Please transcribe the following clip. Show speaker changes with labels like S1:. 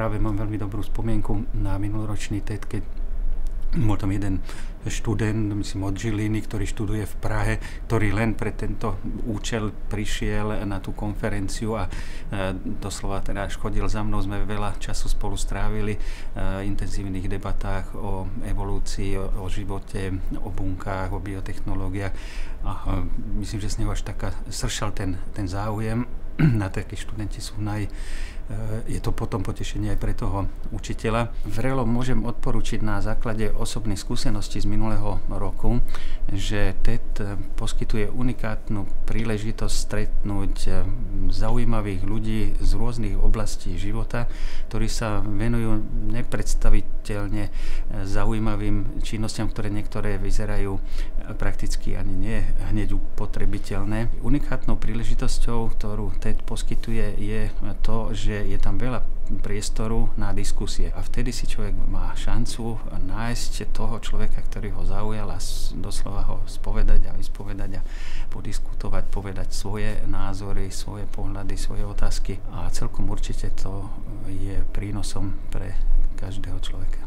S1: práve mám veľmi dobrú spomienku na minuloročný TED, keď bol tam jeden študent, myslím od Žiliny, ktorý študuje v Prahe, ktorý len pre tento účel prišiel na tú konferenciu a doslova teda až chodil za mnou, sme veľa času spolu strávili v intenzívnych debatách o evolúcii, o živote, o bunkách, o biotechnológiách a myslím, že z neho až taká sršal ten záujem. Na takí študenti sú je to potom potešenie aj pre toho učiteľa. Vrelo môžem odporučiť na základe osobnej skúsenosti z minulého roku, že TED poskytuje unikátnu príležitosť stretnúť zaujímavých ľudí z rôznych oblastí života, ktorí sa venujú nepredstaviteľne zaujímavým činnostiam, ktoré niektoré vyzerajú prakticky ani nie hneď upotrebiteľné. Unikátnou príležitosťou, ktorú TED poskytuje, je to, že je tam veľa priestoru na diskusie a vtedy si človek má šancu nájsť toho človeka, ktorý ho zaujal a doslova ho spovedať a vyspovedať a podiskutovať, povedať svoje názory, svoje pohľady, svoje otázky a celkom určite to je prínosom pre každého človeka.